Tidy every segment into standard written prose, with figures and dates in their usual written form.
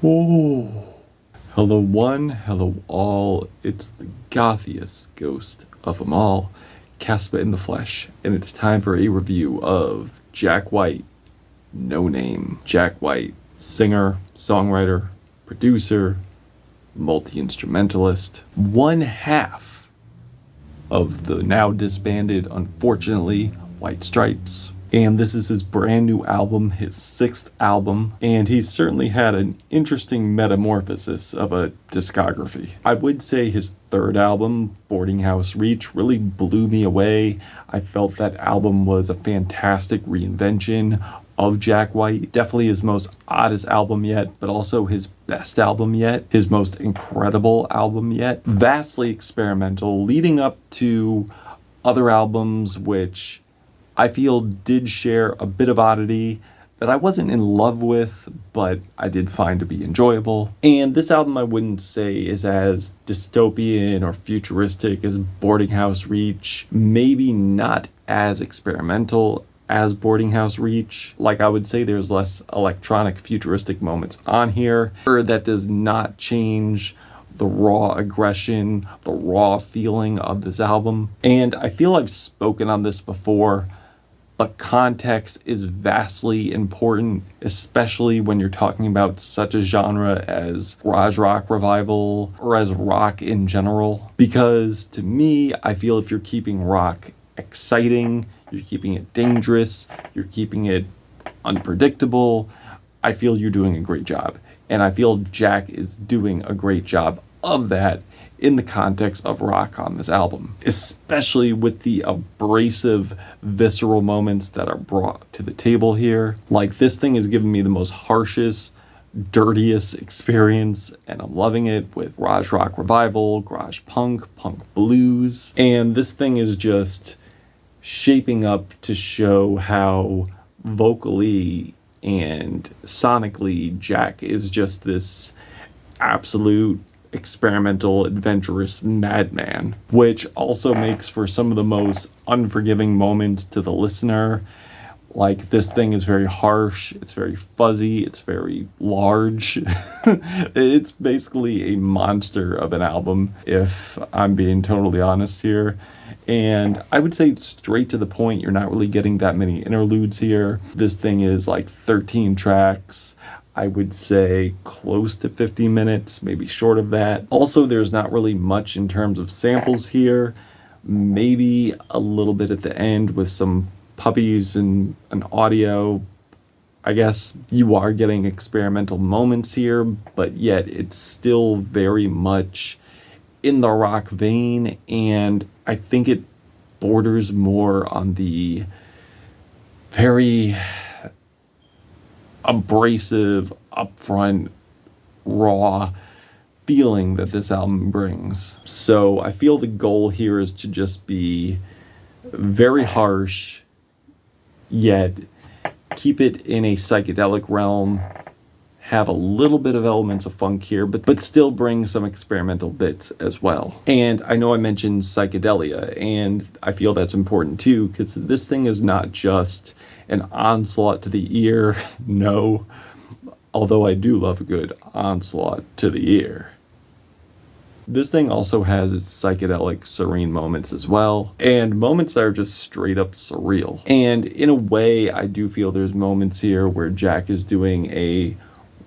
Oh. Hello one, hello all, it's the gothiest ghost of them all, Casper in the flesh, and it's time for a review of Jack White, No Name. Jack White, singer, songwriter, producer, multi-instrumentalist, one half of the now disbanded, unfortunately, White Stripes. And this is his brand new album, his 6th album, and he's certainly had an interesting metamorphosis of a discography. I would say his 3rd album, Boarding House Reach, really blew me away. I felt that album was a fantastic reinvention of Jack White. Definitely his most oddest album yet, but also his best album yet, his most incredible album yet. Vastly experimental, leading up to other albums which I feel did share a bit of oddity that I wasn't in love with, but I did find to be enjoyable. And this album I wouldn't say is as dystopian or futuristic as Boarding House Reach, maybe not as experimental as Boarding House Reach. Like, I would say there's less electronic futuristic moments on here. That does not change the raw aggression, the raw feeling of this album. And I feel I've spoken on this before, but context is vastly important, especially when you're talking about such a genre as garage rock revival or as rock in general. Because to me, I feel if you're keeping rock exciting, you're keeping it dangerous, you're keeping it unpredictable, I feel you're doing a great job. And I feel Jack is doing a great job of that in the context of rock on this album, especially with the abrasive, visceral moments that are brought to the table here. Like, this thing has given me the most harshest, dirtiest experience, and I'm loving it, with garage rock revival, garage punk, punk blues, and this thing is just shaping up to show how vocally and sonically Jack is just this absolute experimental, adventurous madman, which also makes for some of the most unforgiving moments to the listener. Like, this thing is very harsh, it's very fuzzy, it's very large. It's basically a monster of an album, if I'm being totally honest here. And I would say straight to the point, you're not really getting that many interludes here. This thing is like 13 tracks. I would say close to 50 minutes, maybe short of that. Also, there's not really much in terms of samples here. Maybe a little bit at the end with some puppies and an audio. I guess you are getting experimental moments here, but yet it's still very much in the rock vein, and I think it borders more on the very abrasive, upfront, raw feeling that this album brings. So I feel the goal here is to just be very harsh, yet keep it in a psychedelic realm, have a little bit of elements of funk here, but still bring some experimental bits as well. And I know I mentioned psychedelia, and I feel that's important too, because this thing is not just an onslaught to the ear, no, although I do love a good onslaught to the ear. This thing also has its psychedelic, serene moments as well, and moments that are just straight up surreal. And in a way, I do feel there's moments here where Jack is doing a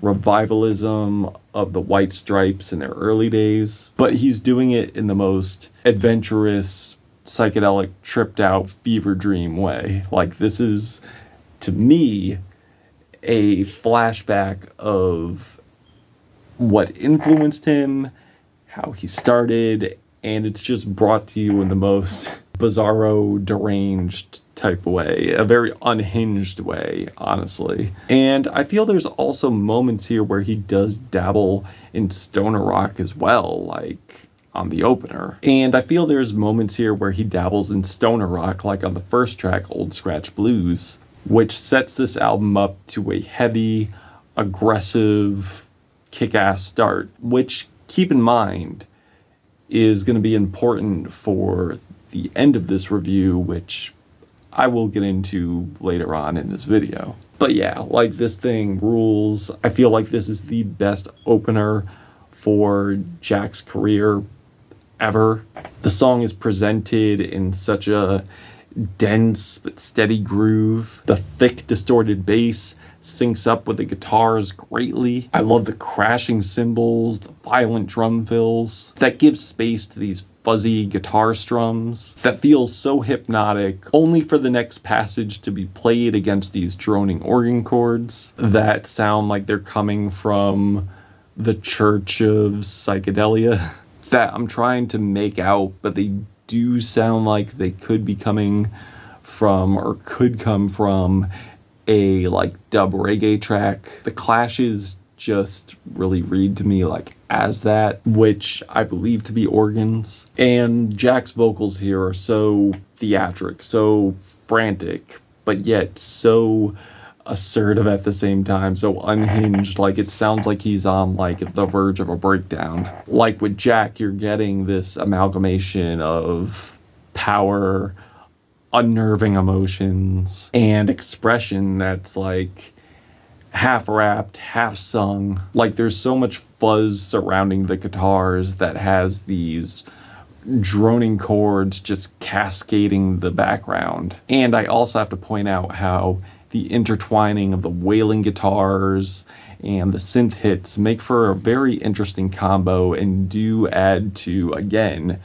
revivalism of the White Stripes in their early days, but he's doing it in the most adventurous, psychedelic, tripped out, fever dream way. Like, this is, to me, a flashback of what influenced him, how he started, and it's just brought to you in the most bizarro, deranged type way, a very unhinged way, honestly. And I feel there's also moments here where he does dabble in stoner rock as well, like on the opener. And I feel there's moments here where he dabbles in stoner rock, like on the first track, Old Scratch Blues, which sets this album up to a heavy, aggressive, kick-ass start, which, keep in mind, is going to be important for the end of this review, which I will get into later on in this video. But yeah, like, this thing rules. I feel like this is the best opener for Jack's career ever. The song is presented in such a dense but steady groove. The thick, distorted bass syncs up with the guitars greatly. I love the crashing cymbals, the violent drum fills. That gives space to these fuzzy guitar strums that feels so hypnotic, only for the next passage to be played against these droning organ chords that sound like they're coming from the Church of Psychedelia that I'm trying to make out, but they do sound like they could be coming from, or could come from, a like dub reggae track. The clashes just really read to me like as that, which I believe to be organs. And Jack's vocals here are so theatric, so frantic, but yet so assertive at the same time, so unhinged. Like, it sounds like he's on like the verge of a breakdown. Like with Jack, you're getting this amalgamation of power, unnerving emotions, and expression that's like half rapped, half sung. Like, there's so much fuzz surrounding the guitars that has these droning chords just cascading the background. And I also have to point out how the intertwining of the wailing guitars and the synth hits make for a very interesting combo and do add to, again,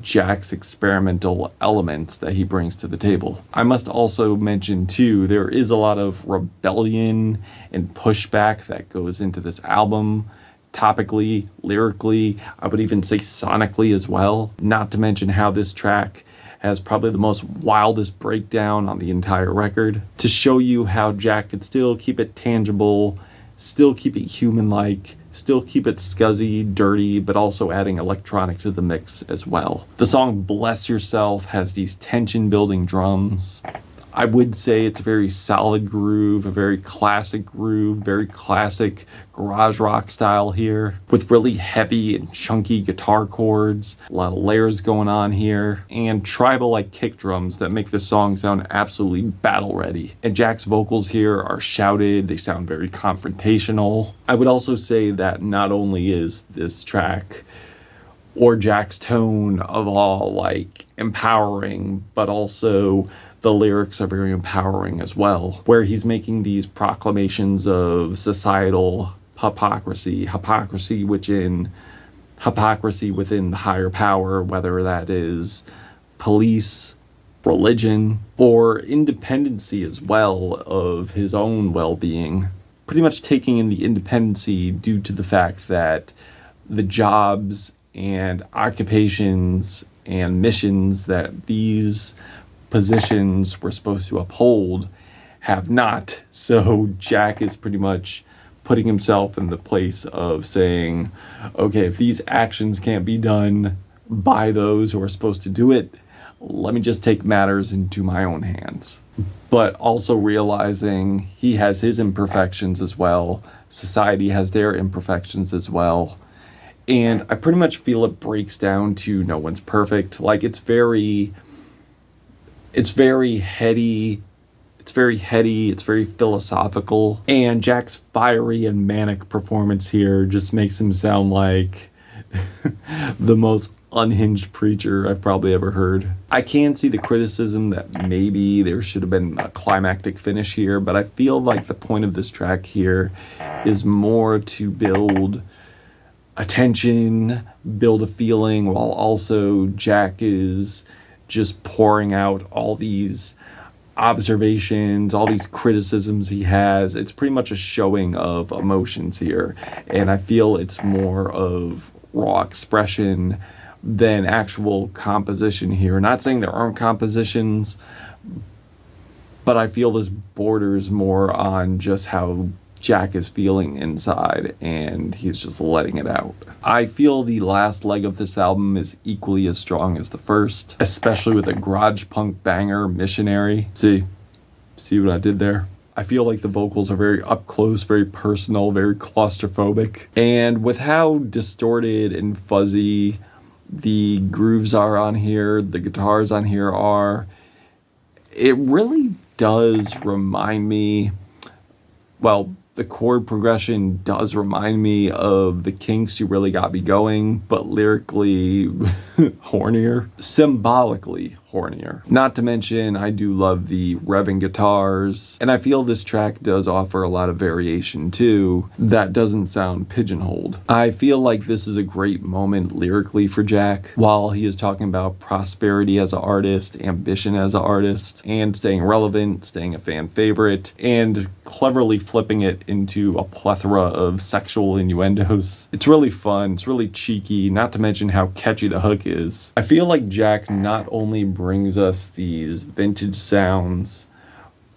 Jack's experimental elements that he brings to the table. I must also mention too, there is a lot of rebellion and pushback that goes into this album, topically, lyrically, I would even say sonically as well. Not to mention how this track has probably the most wildest breakdown on the entire record, to show you how Jack could still keep it tangible, still keep it human-like, still keep it scuzzy, dirty, but also adding electronic to the mix as well. The song Bless Yourself has these tension-building drums. I would say it's a very solid groove, a very classic groove, very classic garage rock style here, with really heavy and chunky guitar chords, a lot of layers going on here, and tribal-like kick drums that make the song sound absolutely battle-ready. And Jack's vocals here are shouted, they sound very confrontational. I would also say that not only is this track or Jack's tone of all like empowering, but also the lyrics are very empowering as well, where he's making these proclamations of societal hypocrisy within the higher power, whether that is police, religion, or independency as well of his own well-being. Pretty much taking in the independency due to the fact that the jobs and occupations and missions that these positions were supposed to uphold have not. So Jack is pretty much putting himself in the place of saying, okay, if these actions can't be done by those who are supposed to do it, let me just take matters into my own hands. But also realizing he has his imperfections as well. Society has their imperfections as well. And I pretty much feel it breaks down to no one's perfect. Like, it's very heady, it's very philosophical, and Jack's fiery and manic performance here just makes him sound like the most unhinged preacher I've probably ever heard. I can see the criticism that maybe there should have been a climactic finish here, but I feel like the point of this track here is more to build attention, build a feeling, while also Jack is just pouring out all these observations, all these criticisms he has. It's pretty much a showing of emotions here, and I feel it's more of raw expression than actual composition here. Not saying there aren't compositions, but I feel this borders more on just how Jack is feeling inside, and he's just letting it out. I feel the last leg of this album is equally as strong as the first, especially with a garage punk banger, Missionary. See what I did there? I feel like the vocals are very up close, very personal, very claustrophobic. And with how distorted and fuzzy the grooves are on here, the guitars on here are, it really does remind me, well, the chord progression does remind me of the Kinks, Who Really Got Me Going, but lyrically hornier, symbolically hornier. Not to mention, I do love the revving guitars, and I feel this track does offer a lot of variation too that doesn't sound pigeonholed. I feel like this is a great moment lyrically for Jack, while he is talking about prosperity as an artist, ambition as an artist, and staying relevant, staying a fan favorite, and cleverly flipping it into a plethora of sexual innuendos. It's really fun, it's really cheeky, not to mention how catchy the hook is. I feel like Jack not only brings us these vintage sounds,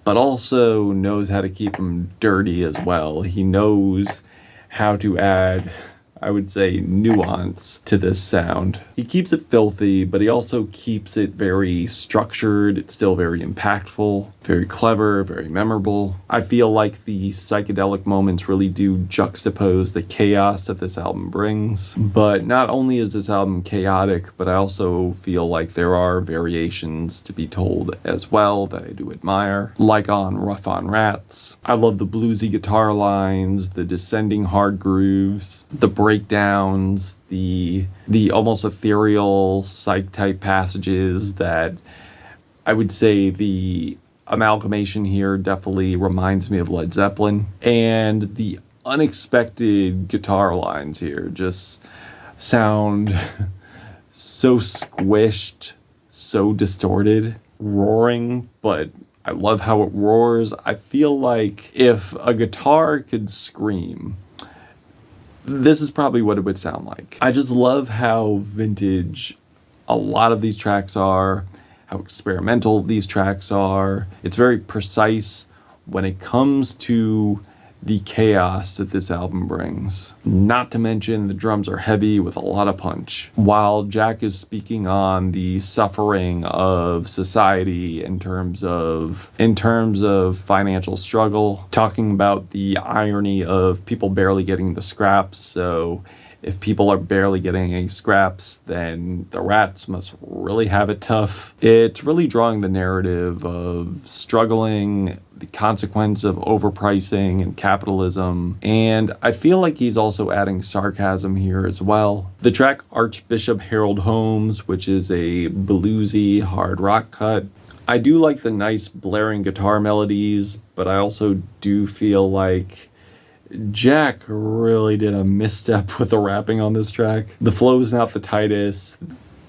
but also knows how to keep them dirty as well. He knows how to add, I would say, nuance to this sound. He keeps it filthy, but he also keeps it very structured. It's still very impactful, very clever, very memorable. I feel like the psychedelic moments really do juxtapose the chaos that this album brings. But not only is this album chaotic, but I also feel like there are variations to be told as well that I do admire, like on Rough on Rats. I love the bluesy guitar lines, the descending hard grooves, the breakdowns, the almost ethereal psych type passages that I would say the amalgamation here definitely reminds me of Led Zeppelin. And the unexpected guitar lines here just sound so squished, so distorted, roaring, but I love how it roars. I feel like if a guitar could scream, this is probably what it would sound like. I just love how vintage a lot of these tracks are, how experimental these tracks are. It's very precise when it comes to the chaos that this album brings. Not to mention the drums are heavy with a lot of punch. While Jack is speaking on the suffering of society in terms of financial struggle, talking about the irony of people barely getting the scraps. So if people are barely getting any scraps, then the Rats must really have it tough. It's really drawing the narrative of struggling, the consequence of overpricing and capitalism, and I feel like he's also adding sarcasm here as well. The track Archbishop Harold Holmes, which is a bluesy hard rock cut, I do like the nice blaring guitar melodies, but I also do feel like Jack really did a misstep with the rapping on this track. The flow is not the tightest.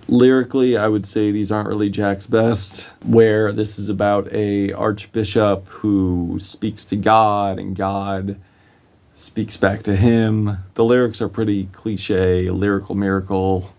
Lyrically, I would say these aren't really Jack's best, where this is about a archbishop who speaks to God and God speaks back to him. The lyrics are pretty cliche, lyrical miracle,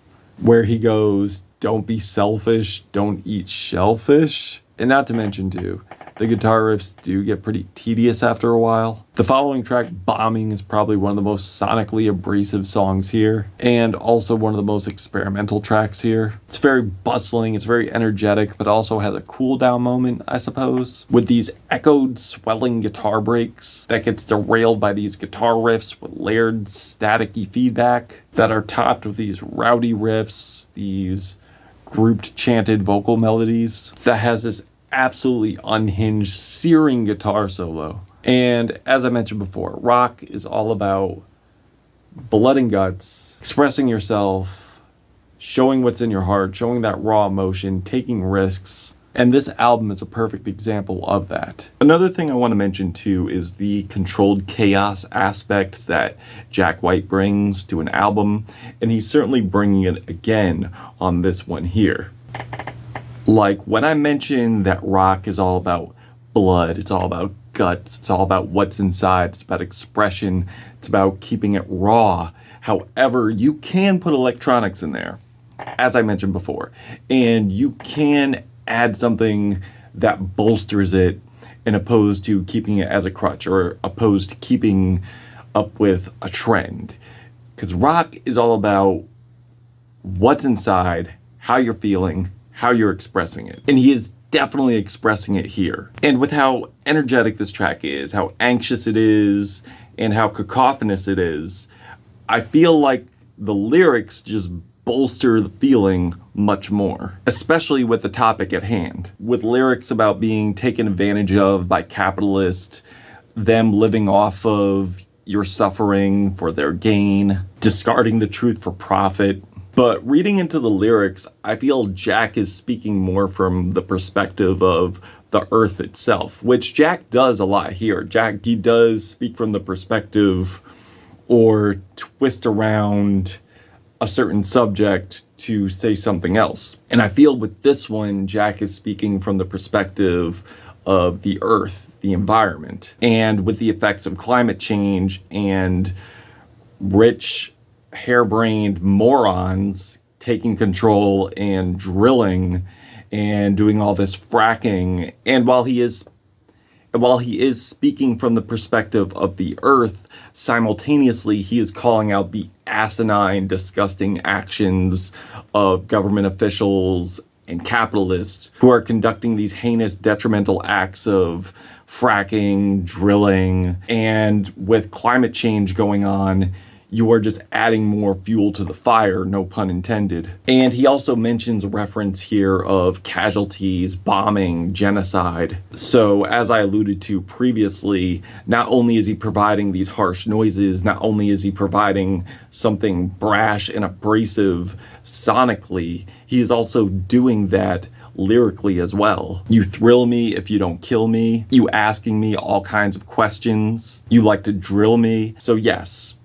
where he goes, "Don't be selfish, don't eat shellfish." And not to mention too, the guitar riffs do get pretty tedious after a while. The following track, Bombing, is probably one of the most sonically abrasive songs here, and also one of the most experimental tracks here. It's very bustling, it's very energetic, but also has a cool down moment, I suppose, with these echoed, swelling guitar breaks that gets derailed by these guitar riffs with layered, staticky feedback that are topped with these rowdy riffs, these grouped, chanted vocal melodies that has this absolutely unhinged, searing guitar solo. And as I mentioned before, rock is all about blood and guts, expressing yourself, showing what's in your heart, showing that raw emotion, taking risks. And this album is a perfect example of that. Another thing I want to mention too is the controlled chaos aspect that Jack White brings to an album, and he's certainly bringing it again on this one here. Like when I mentioned that rock is all about blood, it's all about guts, it's all about what's inside, it's about expression, it's about keeping it raw. However, you can put electronics in there, as I mentioned before, and you can add something that bolsters it, and opposed to keeping it as a crutch, or opposed to keeping up with a trend. Because rock is all about what's inside, how you're feeling, how you're expressing it. And he is definitely expressing it here. And with how energetic this track is, how anxious it is, and how cacophonous it is, I feel like the lyrics just bolster the feeling much more, especially with the topic at hand. With lyrics about being taken advantage of by capitalists, them living off of your suffering for their gain, discarding the truth for profit. But reading into the lyrics, I feel Jack is speaking more from the perspective of the earth itself, which Jack does a lot here. Jack, he does speak from the perspective or twist around a certain subject to say something else. And I feel with this one, Jack is speaking from the perspective of the earth, the environment, and with the effects of climate change and rich, harebrained morons taking control and drilling and doing all this fracking. And while he is speaking from the perspective of the earth, simultaneously he is calling out the asinine, disgusting actions of government officials and capitalists who are conducting these heinous, detrimental acts of fracking, drilling, and with climate change going on, you are just adding more fuel to the fire, no pun intended. And he also mentions a reference here of casualties, bombing, genocide. So as I alluded to previously, not only is he providing these harsh noises, not only is he providing something brash and abrasive sonically, he is also doing that lyrically as well. You thrill me if you don't kill me. You asking me all kinds of questions. You like to drill me. So yes,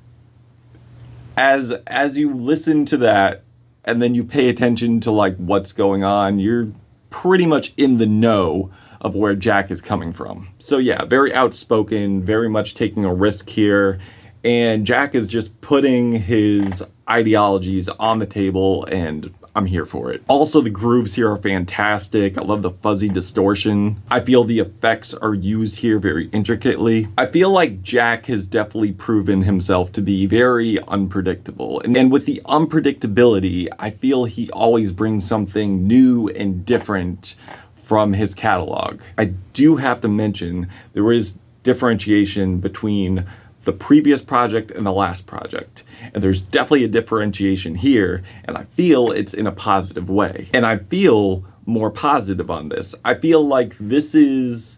as you listen to that and then you pay attention to like what's going on, you're pretty much in the know of where Jack is coming from. So yeah, very outspoken, very much taking a risk here. And Jack is just putting his ideologies on the table, and I'm here for it. Also, the grooves here are fantastic. I love the fuzzy distortion. I feel the effects are used here very intricately. I feel like Jack has definitely proven himself to be very unpredictable. And with the unpredictability, I feel he always brings something new and different from his catalog. I do have to mention there is differentiation between the previous project and the last project. And there's definitely a differentiation here, and I feel it's in a positive way. And I feel more positive on this. I feel like this is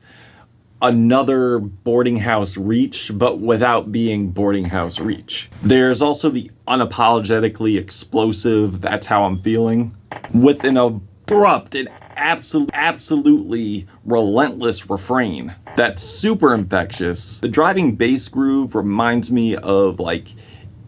another boarding house reach, but without being boarding house reach. There's also the unapologetically explosive, that's how I'm feeling, with an abrupt and absolutely relentless refrain that's super infectious. The driving bass groove reminds me of like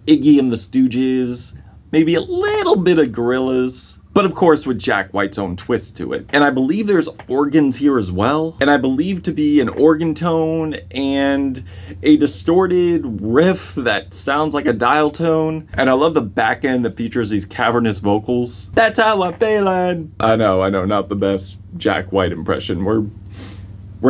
Iggy and the Stooges, maybe a little bit of Gorillaz, but of course with Jack White's own twist to it. And I believe there's organs here as well, and I believe to be an organ tone and a distorted riff that sounds like a dial tone. And I love the back end that features these cavernous vocals. That's how I'm feeling. I know, not the best Jack White impression. We're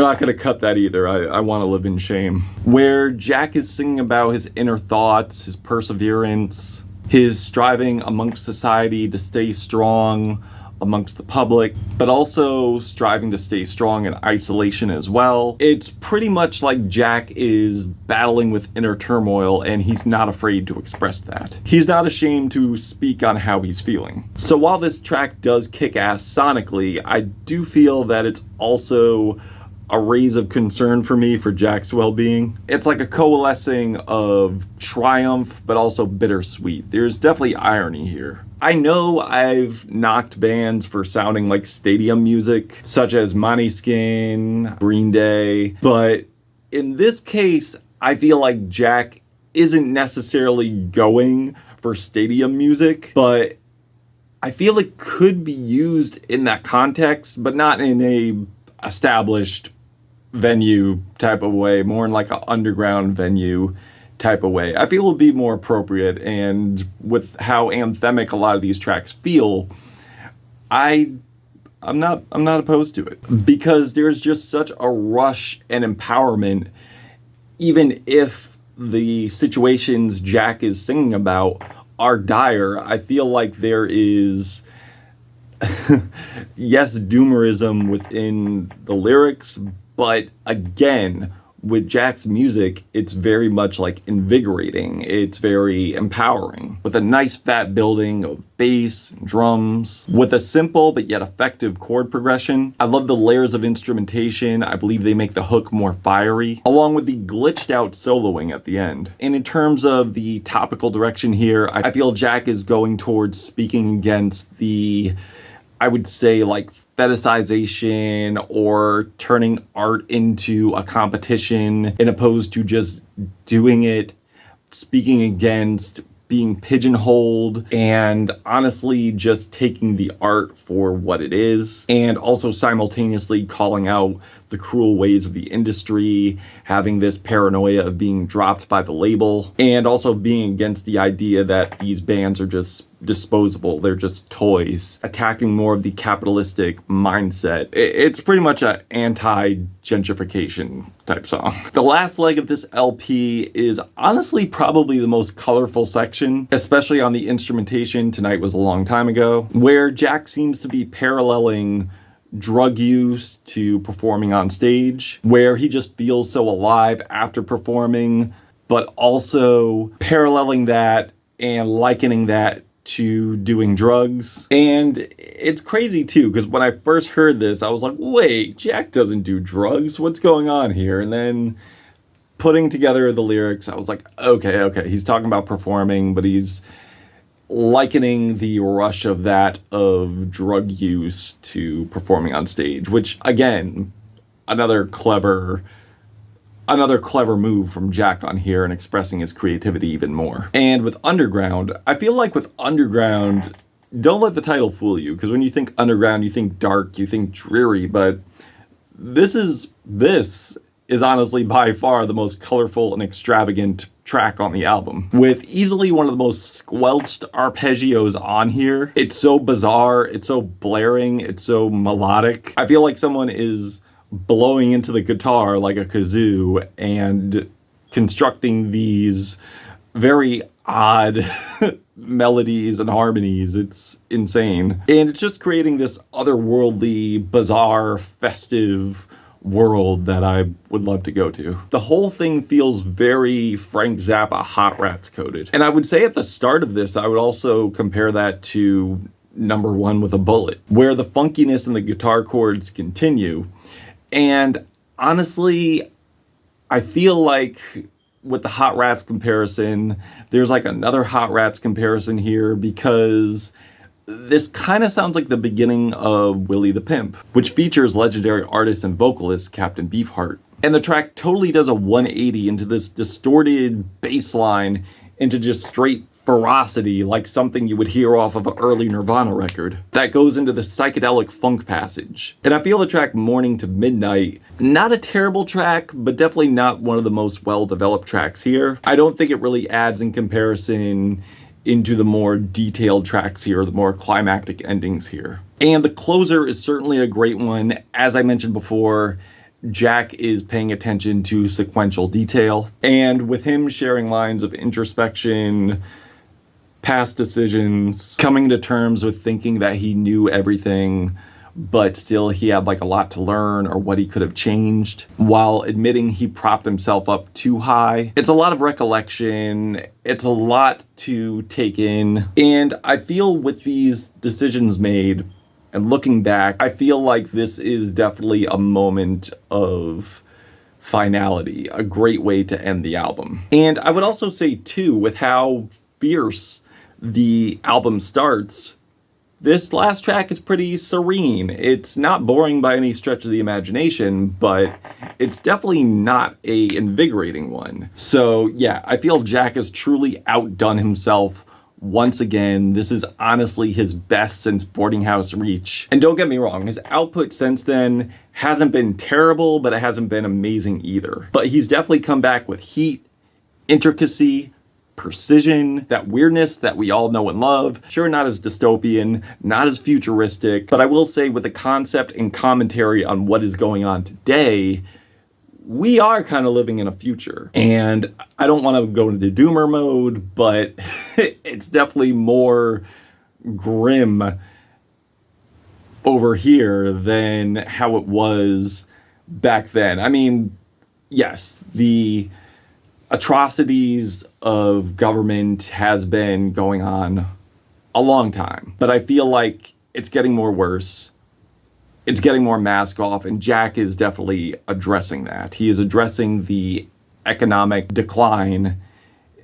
not gonna cut that either. I wanna live in shame. Where Jack is singing about his inner thoughts, his perseverance, his striving amongst society to stay strong amongst the public, but also striving to stay strong in isolation as well. It's pretty much like Jack is battling with inner turmoil, and he's not afraid to express that. He's not ashamed to speak on how he's feeling. So while this track does kick ass sonically, I do feel that it's also a raise of concern for me for Jack's well-being. It's like a coalescing of triumph, but also bittersweet. There's definitely irony here. I know I've knocked bands for sounding like stadium music, such as Måneskin, Green Day, but in this case, I feel like Jack isn't necessarily going for stadium music, but I feel it could be used in that context, but not in a established venue type of way, more in like an underground venue type of way. I feel it would be more appropriate, and with how anthemic a lot of these tracks feel, I'm not opposed to it, because there's just such a rush and empowerment, even if the situations Jack is singing about are dire. I feel like there is yes, doomerism within the lyrics, but again, with Jack's music, it's very much like invigorating. It's very empowering, with a nice fat building of bass and drums, with a simple but yet effective chord progression. I love the layers of instrumentation. I believe they make the hook more fiery, along with the glitched out soloing at the end. And in terms of the topical direction here, I feel Jack is going towards speaking against the, I would say, like, fetishization or turning art into a competition, in opposed to just doing it, speaking against being pigeonholed, and honestly just taking the art for what it is, and also simultaneously calling out the cruel ways of the industry, having this paranoia of being dropped by the label, and also being against the idea that these bands are just disposable, they're just toys, attacking more of the capitalistic mindset. It's pretty much an anti-gentrification type song. The last leg of this LP is honestly probably the most colorful section, especially on the instrumentation. Tonight Was a Long Time Ago, where Jack seems to be paralleling drug use to performing on stage, where he just feels so alive after performing, but also paralleling that and likening that to doing drugs. And it's crazy too, because when I first heard this, I was like, wait, Jack doesn't do drugs, what's going on here? And then putting together the lyrics, I was like, okay, he's talking about performing, but he's likening the rush of that of drug use to performing on stage, which, again, another clever move from Jack on here and expressing his creativity even more. And with Underground, I feel like with Underground, don't let the title fool you, because when you think underground, you think dark, you think dreary, but this is honestly by far the most colorful and extravagant track on the album, with easily one of the most squelched arpeggios on here. It's so bizarre, it's so blaring, it's so melodic. I feel like someone is blowing into the guitar like a kazoo and constructing these very odd melodies and harmonies. It's insane. And it's just creating this otherworldly, bizarre, festive world that I would love to go to. The whole thing feels very Frank Zappa Hot Rats coded. And I would say at the start of this, I would also compare that to Number One with a Bullet, where the funkiness and the guitar chords continue. And honestly, I feel like with the Hot Rats comparison, there's like another Hot Rats comparison here, because this kind of sounds like the beginning of Willie the Pimp, which features legendary artist and vocalist Captain Beefheart. And the track totally does a 180 into this distorted bass line, into just straight ferocity, like something you would hear off of an early Nirvana record, that goes into the psychedelic funk passage. And I feel the track Morning to Midnight, not a terrible track, but definitely not one of the most well-developed tracks here. I don't think it really adds in comparison into the more detailed tracks here, the more climactic endings here. And the closer is certainly a great one. As I mentioned before, Jack is paying attention to sequential detail, and with him sharing lines of introspection, past decisions, coming to terms with thinking that he knew everything, but still he had like a lot to learn or what he could have changed, while admitting he propped himself up too high. It's a lot of recollection. It's a lot to take in. And I feel with these decisions made and looking back, I feel like this is definitely a moment of finality, a great way to end the album. And I would also say too, with how fierce the album starts, this last track is pretty serene. It's not boring by any stretch of the imagination, but it's definitely not a invigorating one. So yeah, I feel Jack has truly outdone himself once again. This is honestly his best since Boarding House Reach. And don't get me wrong, his output since then hasn't been terrible, but it hasn't been amazing either. But he's definitely come back with heat, intricacy, precision, that weirdness that we all know and love. Sure, not as dystopian, not as futuristic, but I will say with the concept and commentary on what is going on today, we are kind of living in a future. And I don't want to go into doomer mode, but it's definitely more grim over here than how it was back then. I mean, yes, the atrocities of government has been going on a long time, but I feel like it's getting more worse. It's getting more mask off, and Jack is definitely addressing that. He is addressing the economic decline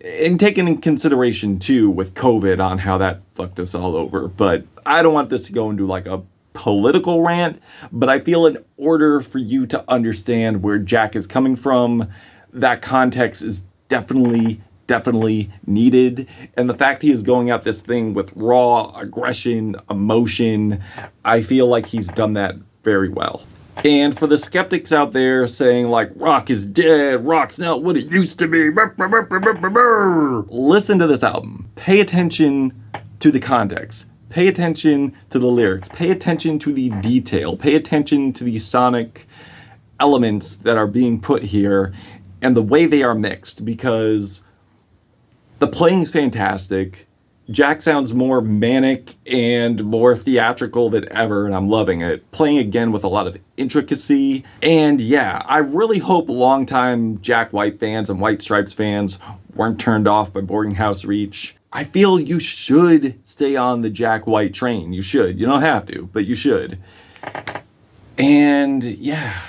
and taking in consideration too with COVID on how that fucked us all over. But I don't want this to go into like a political rant, but I feel in order for you to understand where Jack is coming from, that context is definitely needed. And the fact he is going at this thing with raw aggression, emotion, I feel like he's done that very well. And for the skeptics out there saying like, rock is dead, rock's not what it used to be, listen to this album. Pay attention to the context. Pay attention to the lyrics. Pay attention to the detail. Pay attention to the sonic elements that are being put here and the way they are mixed, because the playing's fantastic. Jack sounds more manic and more theatrical than ever, and I'm loving it. Playing again with a lot of intricacy. And yeah, I really hope longtime Jack White fans and White Stripes fans weren't turned off by Boarding House Reach. I feel you should stay on the Jack White train. You should. You don't have to, but you should. And yeah,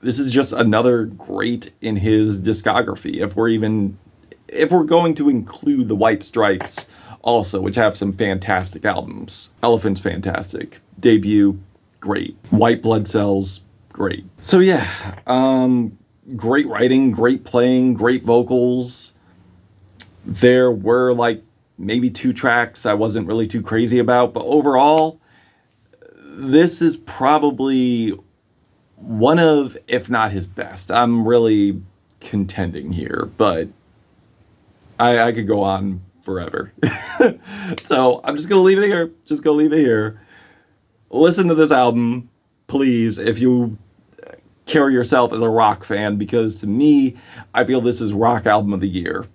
this is just another great in his discography. If we're going to include the White Stripes also, which have some fantastic albums. Elephant's fantastic. Debut, great. White Blood Cells, great. So yeah, great writing, great playing, great vocals. There were like maybe 2 tracks I wasn't really too crazy about, but overall, this is probably one of, if not his best. I'm really contending here, but I could go on forever. So I'm just gonna leave it here. Listen to this album, please, if you carry yourself as a rock fan, because to me, I feel this is rock album of the year,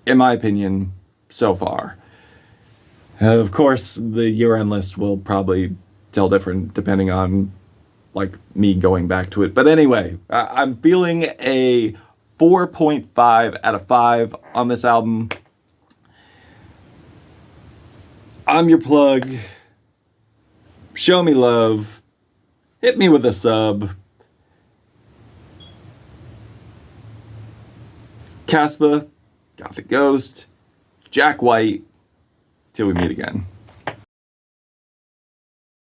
in my opinion, so far. Of course, the year-end list will probably tell different depending on like me going back to it. But anyway, I'm feeling a 4.5 out of 5 on this album. I'm your plug. Show me love. Hit me with a sub. Caspa, Gothic Ghost, Jack White. Till we meet again.